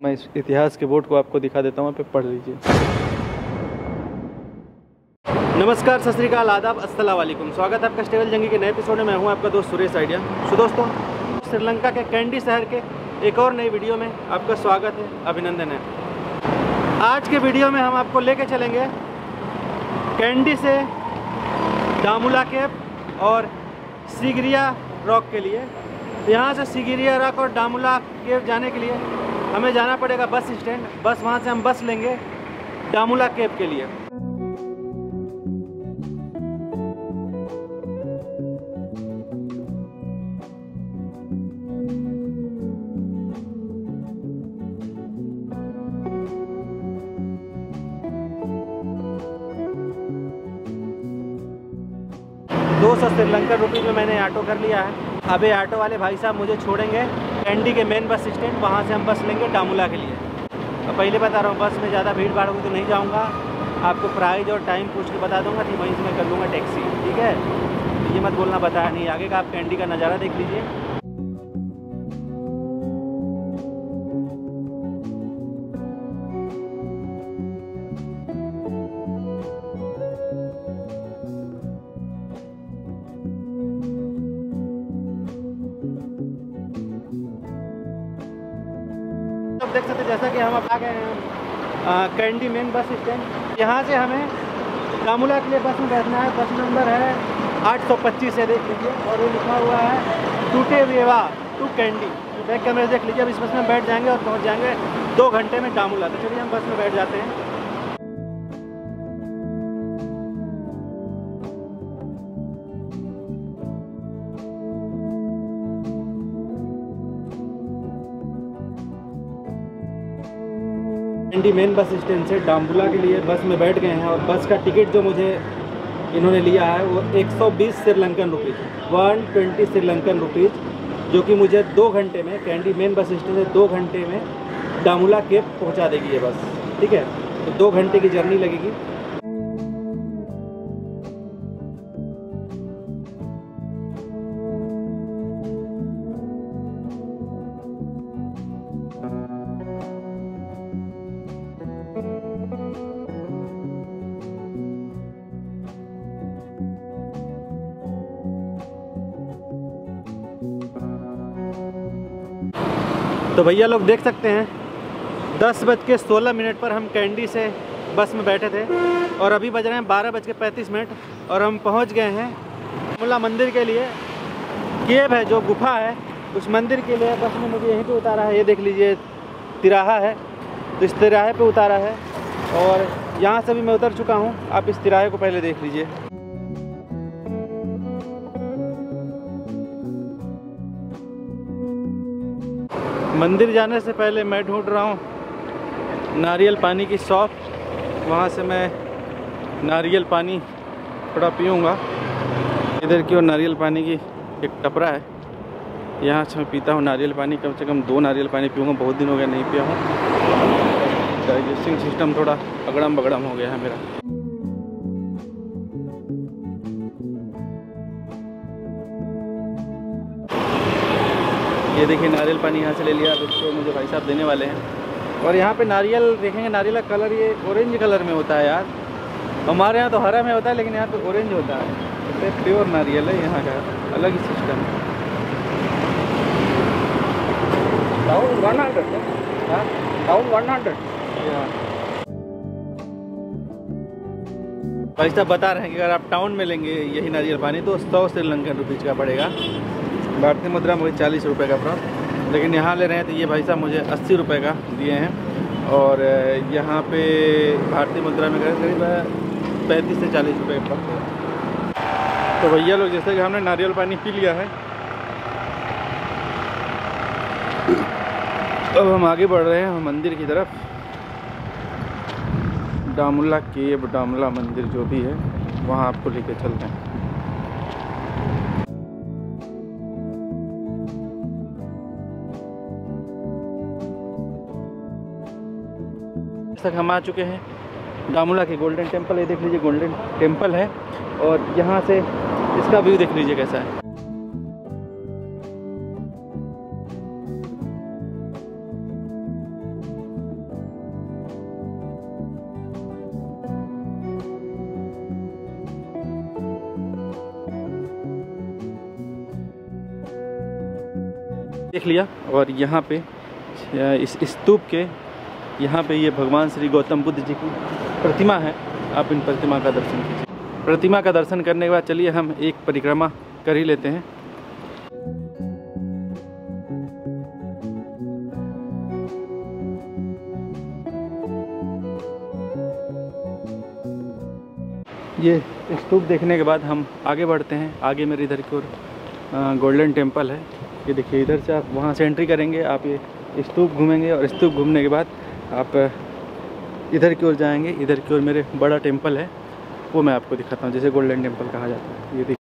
मैं इस इतिहास के बोर्ड को आपको दिखा देता हूँ, पे पढ़ लीजिए। नमस्कार, सत श्री अकाल, आदाब, अस्सलाम वालेकुम। स्वागत है आपका स्टेबल जंगी के नए एपिसोड में। मैं हूँ आपका दोस्त सुरेश आइडिया। सो दोस्तों, श्रीलंका के कैंडी शहर के एक और नई वीडियो में आपका स्वागत है, अभिनंदन है। आज के वीडियो में हम आपको लेके चलेंगे कैंडी से डामुला केव और सिगिरिया रॉक के लिए। यहाँ से सिगिरिया रॉक और डामुला केव जाने के लिए हमें जाना पड़ेगा बस स्टैंड। वहाँ से हम बस लेंगे डामुला केव के लिए। ₹200 श्रीलंकन रुपीज़ में मैंने ऑटो कर लिया है। अब ये ऑटो वाले भाई साहब मुझे छोड़ेंगे कैंडी के मेन बस स्टैंड। वहाँ से हम बस लेंगे डामुला के लिए। अब पहले बता रहा हूँ, बस में ज़्यादा भीड़ भाड़ होगी तो नहीं जाऊँगा। आपको प्राइस और टाइम पूछ के बता दूँगा, ठीक वहीं से मैं कर लूँगा टैक्सी, ठीक है। ये मत बोलना बताया नहीं। आगे का आप कैंडी का नज़ारा देख लीजिए। देख सकते जैसा कि हम अब आ गए हैं कैंडी मेन बस स्टैंड। यहाँ से हमें डामुला के लिए बस में बैठना है। बस नंबर है 825 है, देख लीजिए। और ये लिखा हुआ है टूटे वेवा टू कैंडी। बैक कैमरे देख लीजिए। अब इस बस में बैठ जाएंगे और पहुँच जाएंगे 2 घंटे में डामुला। तो चलिए हम बस में बैठ जाते हैं। कैंडी मेन बस स्टैंड से डामुला के लिए बस में बैठ गए हैं। और बस का टिकट जो मुझे इन्होंने लिया है वो 120 श्रीलंकन रुपीज़, 120 श्रीलंकन रुपीज़, जो कि मुझे 2 घंटे में कैंडी मेन बस स्टैंड से 2 घंटे में डामुला केव पहुंचा देगी ये बस, ठीक है। तो 2 घंटे की जर्नी लगेगी। तो भैया लोग देख सकते हैं 10:16 पर हम कैंडी से बस में बैठे थे और अभी बज रहे हैं 12:35 और हम पहुंच गए हैं डामुला मंदिर के लिए। केव है जो गुफा है, उस मंदिर के लिए बस में मुझे यहीं पे उतारा है। ये देख लीजिए, तिराहा है, तो इस तिराहे पे उतारा है। और यहाँ से भी मैं उतर चुका हूँ। आप इस तिराहे को पहले देख लीजिए। मंदिर जाने से पहले मैं ढूंढ रहा हूँ नारियल पानी की शॉप। वहाँ से मैं नारियल पानी थोड़ा पीऊँगा। इधर की ओर नारियल पानी की एक टपरा है, यहाँ से मैं पीता हूँ नारियल पानी। कम से कम 2 नारियल पानी पीऊँगा। बहुत दिन हो गया नहीं पिया हूँ। डाइजेस्टिंग सिस्टम थोड़ा अगड़म बगड़म हो गया है मेरा। ये देखिए नारियल पानी यहाँ से ले लिया। अब इसको मुझे भाई साहब देने वाले हैं। और यहाँ पे नारियल देखेंगे, नारियल का कलर ये ऑरेंज कलर में होता है यार। हमारे यहाँ तो हरा में होता है, लेकिन यहाँ पे ऑरेंज होता है। तो प्योर नारियल है यहाँ का, अलग ही सिस्टम है। टाउन 100 भाई साहब बता रहे हैं कि अगर आप टाउन में लेंगे यही नारियल पानी तो 100 श्रीलंकन रुपीज़ का पड़ेगा। भारतीय मुद्रा मुझे 40 रुपये का पड़ा, लेकिन यहाँ ले रहे हैं तो ये भाई साहब मुझे 80 रुपये का दिए हैं। और यहाँ पे भारतीय मुद्रा में करीब 35 से 40 रुपये का पड़ता है। तो भैया लोग जैसे कि हमने नारियल पानी पी लिया है, अब हम आगे बढ़ रहे हैं मंदिर की तरफ। डामुला केव, डामुला मंदिर जो भी है, वहाँ आपको लेके चलते हैं। तक हम आ चुके हैं डामुला के गोल्डन टेम्पल। ये देख लीजिए गोल्डन टेम्पल है। और यहाँ से इसका व्यू देख लीजिए कैसा है। देख लिया। और यहाँ पे इस स्तूप के यहाँ पे ये भगवान श्री गौतम बुद्ध जी की प्रतिमा है। आप इन प्रतिमा का दर्शन कीजिए। प्रतिमा का दर्शन करने के बाद चलिए हम एक परिक्रमा कर ही लेते हैं। ये स्तूप देखने के बाद हम आगे बढ़ते हैं। आगे मेरे इधर की ओर गोल्डन टेम्पल है। ये देखिए, इधर से आप वहाँ से एंट्री करेंगे, आप ये स्तूप घूमेंगे और स्तूप घूमने के बाद आप इधर की ओर जाएंगे। इधर की ओर मेरे बड़ा टेम्पल है, वो मैं आपको दिखाता हूँ, जैसे गोल्डन टेम्पल कहा जाता है। ये देखिए,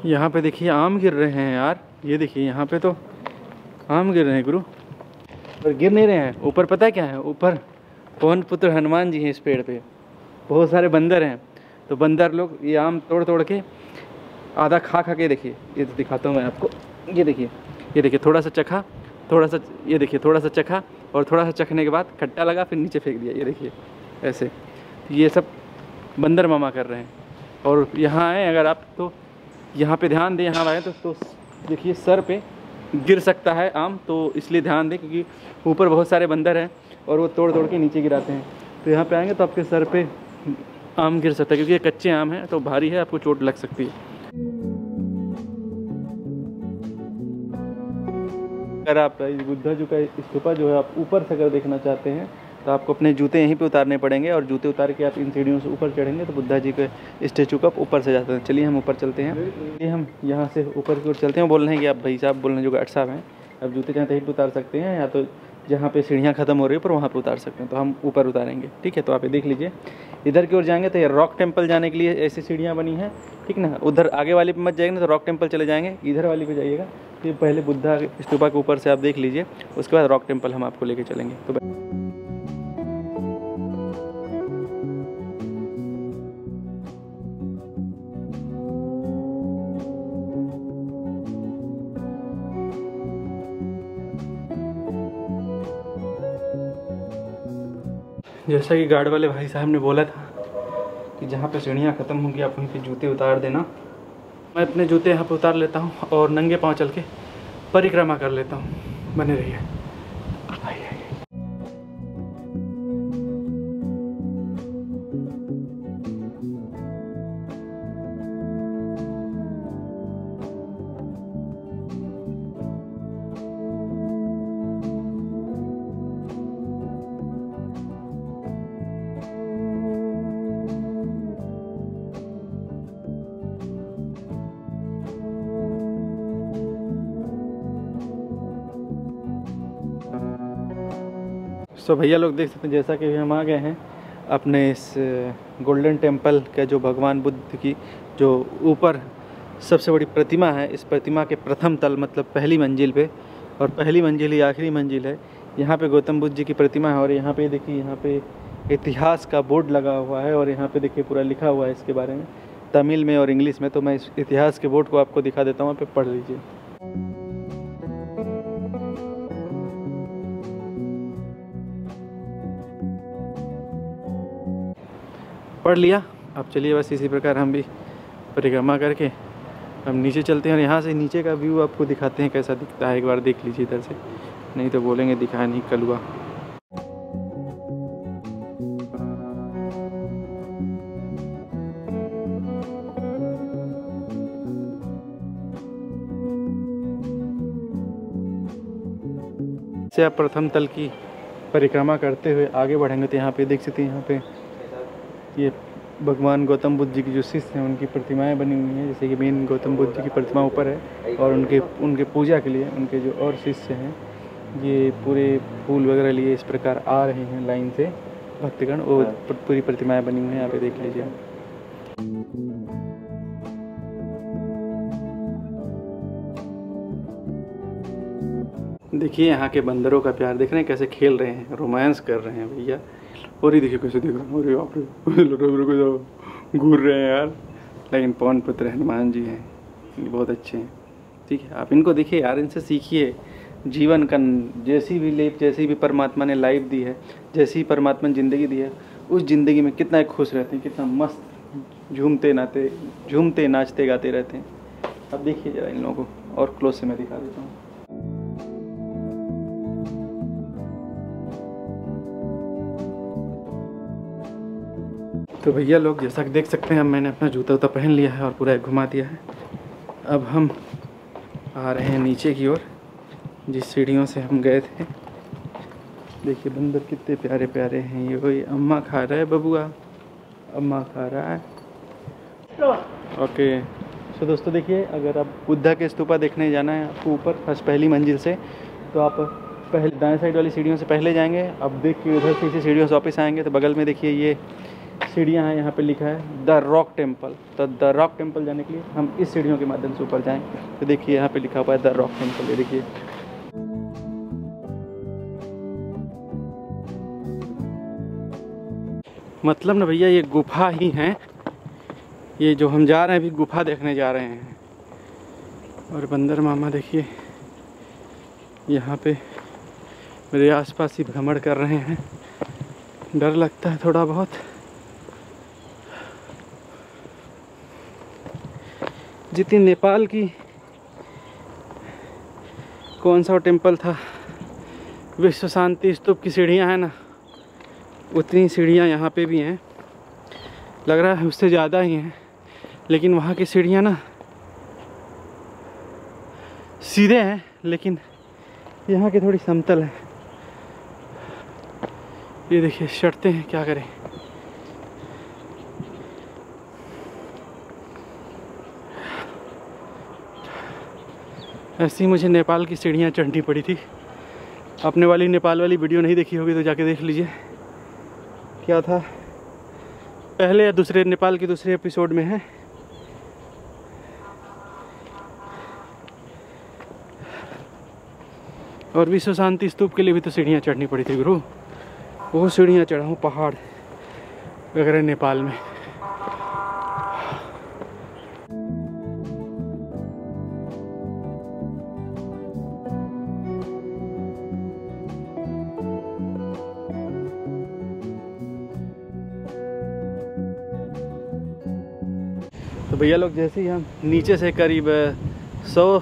यहाँ पे देखिए आम गिर रहे हैं यार। ये देखिए यहाँ पे तो आम गिर रहे हैं गुरु, पर गिर नहीं रहे हैं। ऊपर पता है क्या है? ऊपर पवन पुत्र हनुमान जी हैं। इस पेड़ पे बहुत सारे बंदर हैं, तो बंदर लोग ये आम तोड़ तोड़ के आधा खा के, देखिए ये तो दिखाता हूँ मैं आपको। ये देखिए थोड़ा सा चखा, थोड़ा सा, ये देखिए थोड़ा सा चखा और थोड़ा सा चखने के बाद खट्टा लगा, फिर नीचे फेंक दिया। ये देखिए ऐसे, ये सब बंदर मामा कर रहे हैं। और यहाँ आए अगर आप, तो यहाँ पे ध्यान दें, यहाँ आए तो देखिए सर पे गिर सकता है आम, तो इसलिए ध्यान दें, क्योंकि ऊपर बहुत सारे बंदर हैं और वो तोड़ तोड़ के नीचे गिराते हैं। तो यहाँ पे आएंगे तो आपके सर पे आम गिर सकता है, क्योंकि ये कच्चे आम हैं तो भारी है, आपको चोट लग सकती है। अगर आप बुद्धा जी का स्तूपा जो है आप ऊपर से अगर देखना चाहते हैं तो आपको अपने जूते यहीं पे उतारने पड़ेंगे, और जूते उतार के आप इन सीढ़ियों से ऊपर चढ़ेंगे तो बुद्धा जी के स्टेचू का ऊपर से जाते हैं। चलिए हम ऊपर चलते हैं। ये हम यहाँ से ऊपर की ओर चलते हैं। बोल रहे हैं कि आप भाई साहब बोल रहे हैं जो गार्ड साहब हैं, आप जूते चाहते हैं उतार सकते हैं, या तो जहाँ पे सीढ़ियाँ खत्म हो रही है पर वहाँ पे उतार सकते हैं। तो हम ऊपर उतारेंगे, ठीक है। तो आप ये देख लीजिए, इधर की ओर जाएंगे तो ये रॉक टेम्पल जाने के लिए ऐसी सीढ़ियाँ बनी हैं, ठीक ना। उधर आगे वाली पे मत जाएंगे तो रॉक टेम्पल चले जाएंगे, इधर वाली पे जाइएगा तो पहले बुद्धा स्तूपा के ऊपर से आप देख लीजिए, उसके बाद रॉक टेम्पल हम आपको लेके चलेंगे। तो जैसा कि गार्ड वाले भाई साहब ने बोला था कि जहाँ पे सीढ़ियाँ ख़त्म होंगी आप वहीं पे जूते उतार देना। मैं अपने जूते यहाँ पे उतार लेता हूँ और नंगे पाँव चल के परिक्रमा कर लेता हूँ। बने रहिए। सो भैया लोग देख सकते हैं, जैसा कि हम आ गए हैं अपने इस गोल्डन टेम्पल का, जो भगवान बुद्ध की जो ऊपर सबसे बड़ी प्रतिमा है, इस प्रतिमा के प्रथम तल मतलब पहली मंजिल पे, और पहली मंजिल ही आखिरी मंजिल है। यहाँ पे गौतम बुद्ध जी की प्रतिमा है और यहाँ पे देखिए, यहाँ पे इतिहास का बोर्ड लगा हुआ है और यहाँ पे देखिए पूरा लिखा हुआ है इसके बारे में, तमिल में और इंग्लिश में। तो मैं इस इतिहास के बोर्ड को आपको दिखा देता हूँ, आप पढ़ लीजिए। पढ़ लिया। अब चलिए बस इसी प्रकार हम भी परिक्रमा करके हम नीचे चलते हैं और यहाँ से नीचे का व्यू आपको दिखाते हैं कैसा दिखता है। एक बार देख लीजिए इधर से, नहीं तो बोलेंगे दिखाया नहीं कलुआ। से आप प्रथम तल की परिक्रमा करते हुए आगे बढ़ेंगे तो यहाँ पे देख सकते हैं, यहाँ पे ये भगवान गौतम बुद्ध जी की जो शिष्य हैं उनकी प्रतिमाएं बनी हुई हैं। जैसे कि मेन गौतम बुद्ध जी की प्रतिमा ऊपर है और उनके पूजा के लिए उनके जो और शिष्य हैं ये पूरे फूल वगैरह लिए इस प्रकार आ रहे हैं लाइन से भक्तगण। वो पूरी प्रतिमाएं बनी हुई हैं, यहाँ पे देख लीजिए। देखिए यहाँ के बंदरों का प्यार देख रहे हैं, कैसे खेल रहे हैं, रोमांस कर रहे हैं भैया। और ये देखिए कैसे देख रहे हैं, अरे बाप रे घूर रहे हैं यार, लेकिन पवन पुत्र हनुमान जी हैं, ये बहुत अच्छे हैं। ठीक है, आप इनको देखिए यार, इनसे सीखिए जीवन का। जैसी भी परमात्मा ने लाइफ दी है, जैसी ही परमात्मा ने ज़िंदगी दी है, उस ज़िंदगी में कितना खुश रहते हैं, कितना मस्त झूमते नाचते गाते रहते हैं। अब देखिए जरा इन लोगों को और क्लोज से मैं दिखा देता हूँ। तो भैया लोग जैसा कि देख सकते हैं, अब मैंने अपना जूता उता पहन लिया है और पूरा घुमा दिया है। अब हम आ रहे हैं नीचे की ओर, जिस सीढ़ियों से हम गए थे। देखिए बंदर कितने प्यारे प्यारे हैं। ये वही अम्मा खा रहा है, बबुआ अम्मा खा रहा है। ओके तो दोस्तों देखिए, अगर आप बुद्धा के स्तूपा देखने जाना है आपको ऊपर फर्स्ट पहली मंजिल से, तो आप पहले दाएं साइड वाली सीढ़ियों से पहले जाएंगे। अब देखिए उधर से इसी सीढ़ियों से वापस आएंगे तो बगल में देखिए ये सीढ़ियाँ हैं, यहाँ पे लिखा है द रॉक टेम्पल। तो द रॉक टेम्पल जाने के लिए हम इस सीढ़ियों के माध्यम से ऊपर जाएं। तो देखिए यहाँ पे लिखा हुआ है द रॉक टेम्पल। ये देखिए मतलब ना भैया, ये गुफा ही है। ये जो हम जा रहे हैं अभी गुफा देखने जा रहे हैं। और बंदर मामा देखिए यहाँ पे मेरे आसपास ही भ्रमण कर रहे हैं। डर लगता है थोड़ा बहुत। जितनी नेपाल की कौन सा टेम्पल था, विश्व शांति स्तूप की सीढ़ियाँ हैं ना, उतनी सीढ़ियाँ यहाँ पे भी हैं। लग रहा है उससे ज़्यादा ही हैं, लेकिन वहाँ की सीढ़ियाँ ना सीधे हैं, लेकिन यहाँ की थोड़ी समतल है। ये देखिए चढ़ते हैं, क्या करें। ऐसी मुझे नेपाल की सीढ़ियाँ चढ़नी पड़ी थी। आपने वाली नेपाल वाली वीडियो नहीं देखी होगी तो जाके देख लीजिए, क्या था पहले या दूसरे नेपाल के दूसरे एपिसोड में है। और विश्व शांति स्तूप के लिए भी तो सीढ़ियाँ चढ़नी पड़ी थी गुरु। वो सीढ़ियाँ चढ़ा हूँ पहाड़ वगैरह नेपाल में। तो भैया लोग जैसे ही हम नीचे से करीब 100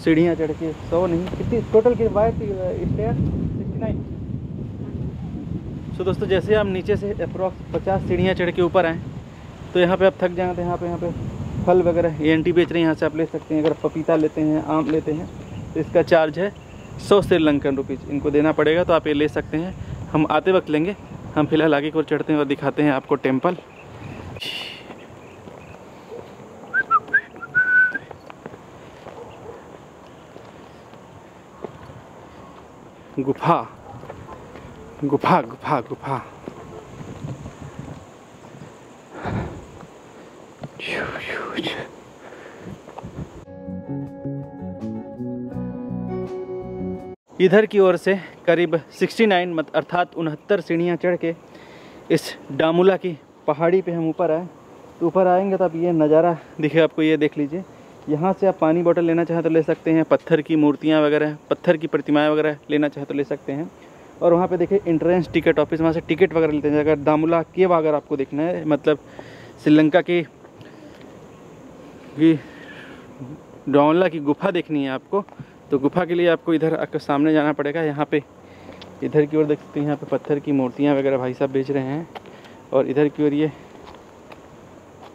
सीढ़ियाँ चढ़ के, 100 नहीं कितनी टोटल की वाइट स्टेयर 69। तो दोस्तों जैसे हम नीचे से अप्रॉक्स 50 सीढ़ियाँ चढ़ के ऊपर आए, तो यहाँ पे आप थक जाए तो यहाँ पे फल वगैरह ये एंटी बेच रहे हैं, यहाँ से आप ले सकते हैं। अगर पपीता लेते हैं, आम लेते हैं, तो इसका चार्ज है 100 श्रीलंकन रुपीज़, इनको देना पड़ेगा। तो आप ये ले सकते हैं, हम आते वक्त लेंगे। हम फिलहाल आगे की ओर चढ़ते हैं और दिखाते हैं आपको टेम्पल। गुफा गुफा गुफा गुफा। इधर की ओर से करीब 69 अर्थात 69 सीढ़ियाँ चढ़ के इस डामुला की पहाड़ी पे हम ऊपर आए। तो ऊपर आएंगे तो अब ये नज़ारा दिखे आपको, ये देख लीजिए। यहाँ से आप पानी बोतल लेना चाहें तो ले सकते हैं, पत्थर की मूर्तियाँ वगैरह, पत्थर की प्रतिमाएं वगैरह लेना चाहें तो ले सकते हैं। और वहाँ पे देखिए इंट्रेंस टिकट ऑफिस, वहाँ से टिकट वगैरह लेते हैं। अगर दामुला केव अगर आपको देखना है, मतलब श्रीलंका की डामुला की गुफा देखनी है आपको, तो गुफा के लिए आपको इधर आपके सामने जाना पड़ेगा। यहाँ पे इधर की ओर देख सकते हैं, यहाँ पे पत्थर की मूर्तियाँ वगैरह भाई साहब बेच रहे हैं। और इधर की ओर ये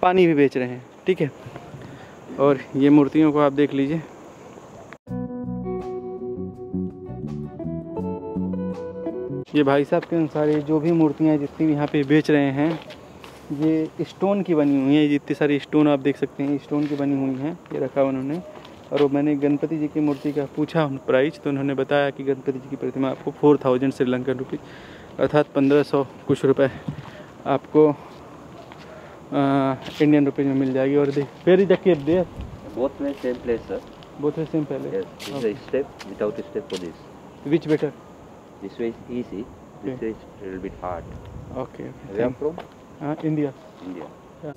पानी भी बेच रहे हैं, ठीक है। और ये मूर्तियों को आप देख लीजिए। ये भाई साहब के अनुसार ये जो भी मूर्तियाँ जितनी भी यहाँ पे बेच रहे हैं, ये स्टोन की बनी हुई हैं। जितनी सारी स्टोन आप देख सकते हैं, स्टोन की बनी हुई हैं। ये रखा उन्होंने। और वो मैंने गणपति जी की मूर्ति का पूछा प्राइस, तो उन्होंने बताया कि गणपति जी की प्रतिमा आपको 4000 श्रीलंकन रुपीज़ अर्थात 1500 कुछ रुपए आपको इंडियन रुपीज़ में मिल जाएगी। और where is the cave there? Both way same place, sir. Both way same पहले। Yes, this is a step without a step for this. Which better? This way is easy. This way is a little bit hard. Okay Where from? India. India. यहाँ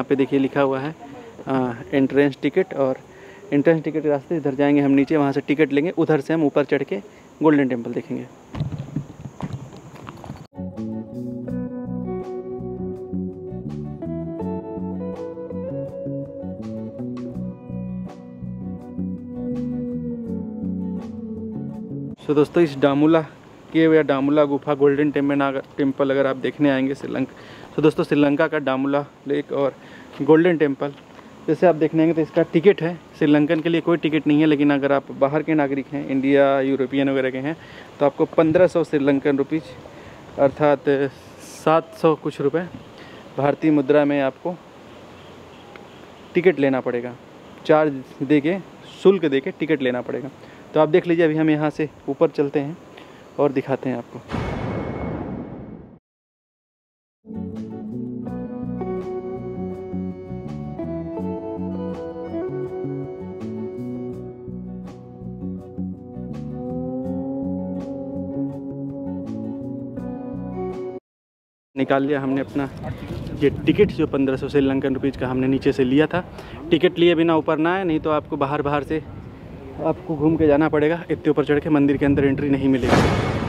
पे देखिए लिखा हुआ है entrance ticket, और entrance ticket के रास्ते इधर जाएंगे हम नीचे, वहाँ से टिकट लेंगे, उधर से हम ऊपर चढ़ के गोल्डन टेम्पल देखेंगे। तो दोस्तों इस डामुला केव या डामुला गुफा गोल्डन टेम्पल अगर आप देखने आएंगे श्रीलंका, तो दोस्तों श्रीलंका का डामुला लेक और गोल्डन टेम्पल जैसे आप देखने आएंगे तो इसका टिकट है, श्रीलंकन के लिए कोई टिकट नहीं है, लेकिन अगर आप बाहर के नागरिक हैं, इंडिया यूरोपियन वगैरह के हैं, तो आपको 1500 श्रीलंकन रुपीज़ अर्थात 700 कुछ रुपए भारतीय मुद्रा में आपको टिकट लेना पड़ेगा, चार्ज दे के, शुल्क दे के टिकट लेना पड़ेगा। तो आप देख लीजिए, अभी हम यहाँ से ऊपर चलते हैं और दिखाते हैं आपको। निकाल लिया हमने अपना ये टिकट, जो 1500 श्रीलंकन रुपीज़ का हमने नीचे से लिया था। टिकट लिए बिना ऊपर ना आए, नहीं तो आपको बाहर से आपको घूम के जाना पड़ेगा, इतने ऊपर चढ़ के मंदिर के अंदर एंट्री नहीं मिलेगी।